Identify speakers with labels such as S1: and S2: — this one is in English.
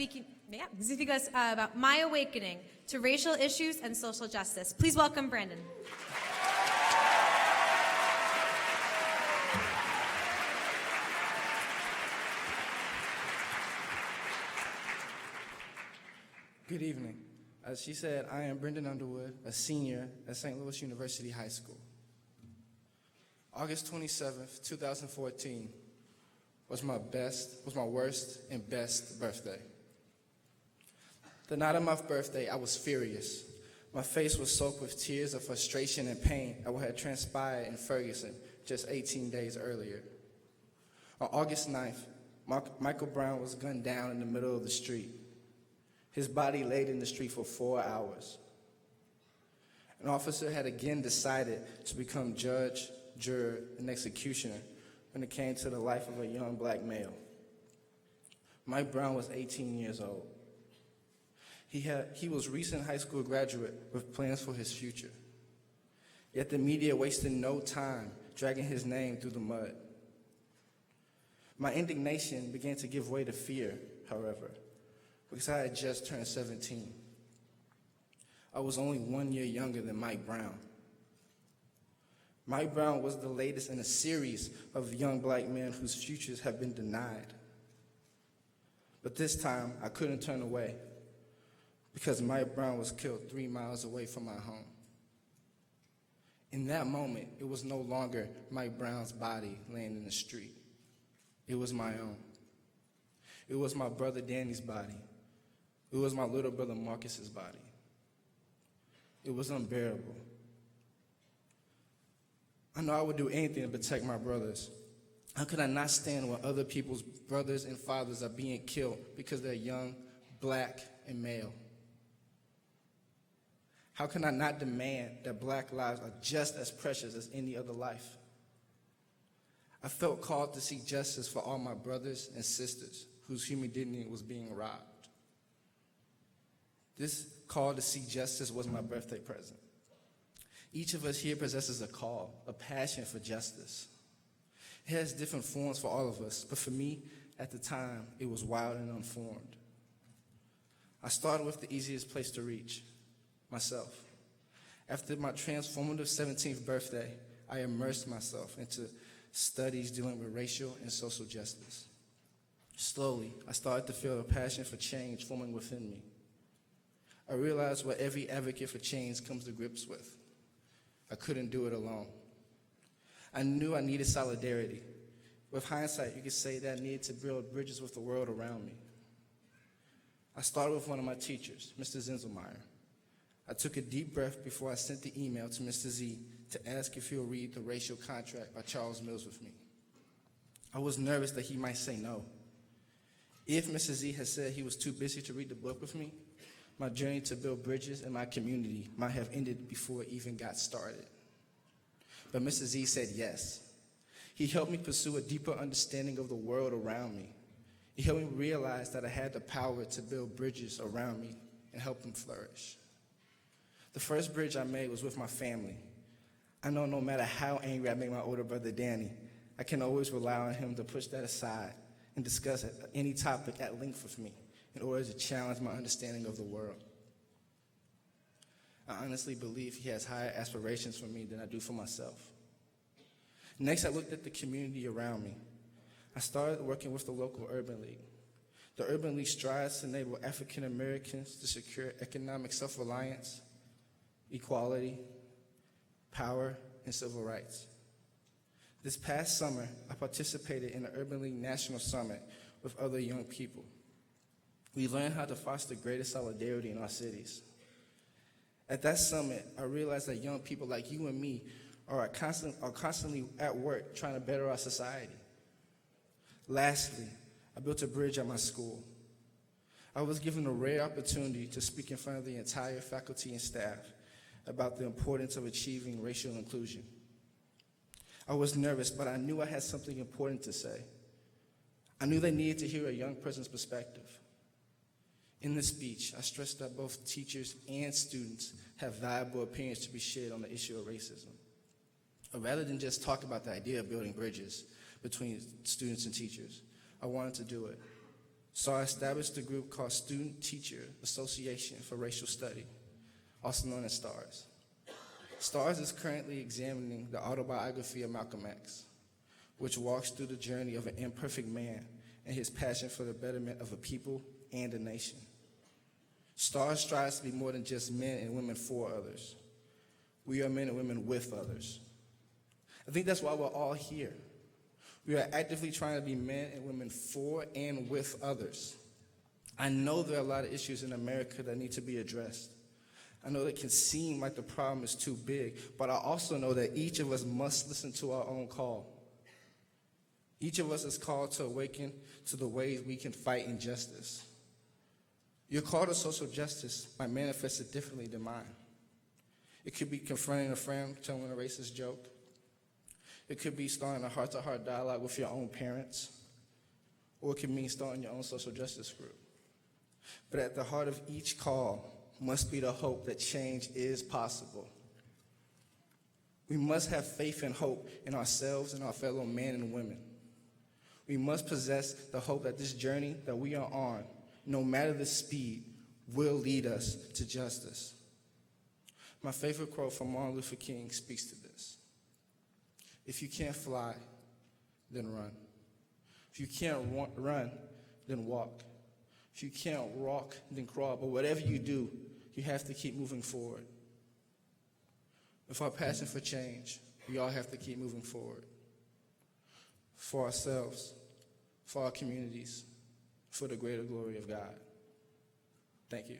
S1: Speaking us about My Awakening to Racial Issues and Social Justice. Please welcome Brandon.
S2: Good evening. As she said, I am Brendan Underwood, a senior at St. Louis University High School. August 27th, 2014 was my worst and best birthday. The night of my birthday, I was furious. My face was soaked with tears of frustration and pain at what had transpired in Fergusen just 18 days earlier. On August 9th, Michael Brown was gunned down in the middle of the street. His body laid in the street for 4 hours. An officer had again decided to become judge, juror, and executioner when it came to the life of a young black male. Mike Brown was 18 years old. He was a recent high school graduate with plans for his future. Yet the media wasted no time dragging his name through the mud. My indignation began to give way to fear, however, because I had just turned 17. I was only 1 year younger than Mike Brown. Mike Brown was the latest in a series of young black men whose futures have been denied. But this time, I couldn't turn away because Mike Brown was killed 3 miles away from my home. In that moment, it was no longer Mike Brown's body laying in the street. It was my own. It was my brother Danny's body. It was my little brother Marcus's body. It was unbearable. I know I would do anything to protect my brothers. How could I not stand when other people's brothers and fathers are being killed because they're young, black, and male? How can I not demand that black lives are just as precious as any other life? I felt called to seek justice for all my brothers and sisters whose human dignity was being robbed. This call to seek justice was my birthday present. Each of us here possesses a call, a passion for justice. It has different forms for all of us, but for me, at the time, it was wild and unformed. I started with the easiest place to reach, myself. After my transformative 17th birthday, I immersed myself into studies dealing with racial and social justice. Slowly, I started to feel a passion for change forming within me. I realized what every advocate for change comes to grips with. I couldn't do it alone. I knew I needed solidarity. With hindsight, you could say that I needed to build bridges with the world around me. I started with one of my teachers, Mr. Zinzelmeyer. I took a deep breath before I sent the email to Mr. Z to ask if he'll read The Racial Contract by Charles Mills with me. I was nervous that he might say no. If Mr. Z had said he was too busy to read the book with me, my journey to build bridges in my community might have ended before it even got started. But Mr. Z said yes. He helped me pursue a deeper understanding of the world around me. He helped me realize that I had the power to build bridges around me and help them flourish. The first bridge I made was with my family. I know no matter how angry I make my older brother Danny, I can always rely on him to push that aside and discuss any topic at length with me in order to challenge my understanding of the world. I honestly believe he has higher aspirations for me than I do for myself. Next, I looked at the community around me. I started working with the local Urban League. The Urban League strives to enable African Americans to secure economic self-reliance, equality, power, and civil rights. This past summer, I participated in the Urban League National Summit with other young people. We learned how to foster greater solidarity in our cities. At that summit, I realized that young people like you and me are constantly at work trying to better our society. Lastly, I built a bridge at my school. I was given a rare opportunity to speak in front of the entire faculty and staff about the importance of achieving racial inclusion. I was nervous, but I knew I had something important to say. I knew they needed to hear a young person's perspective. In the speech, I stressed that both teachers and students have valuable opinions to be shared on the issue of racism. Rather than just talk about the idea of building bridges between students and teachers, I wanted to do it. STAR established a group called Student Teacher Association for Racial Study, also known as STARS. STARS is currently examining the autobiography of Malcolm X, which walks through the journey of an imperfect man and his passion for the betterment of a people and a nation. STARS strives to be more than just men and women for others. We are men and women with others. I think that's why we're all here. We are actively trying to be men and women for and with others. I know there are a lot of issues in America that need to be addressed. I know it can seem like the problem is too big, but I also know that each of us must listen to our own call. Each of us is called to awaken to the ways we can fight injustice. Your call to social justice might manifest it differently than mine. It could be confronting a friend telling a racist joke. It could be starting a heart-to-heart dialogue with your own parents, or it could mean starting your own social justice group. But at the heart of each call must be the hope that change is possible. We must have faith and hope in ourselves and our fellow men and women. We must possess the hope that this journey that we are on, no matter the speed, will lead us to justice. My favorite quote from Martin Luther King speaks to this. If you can't fly, then run. If you can't run, then walk. If you can't walk, then crawl. But whatever you do, you have to keep moving forward. With our passion for change, we all have to keep moving forward. For ourselves, for our communities, for the greater glory of God. Thank you.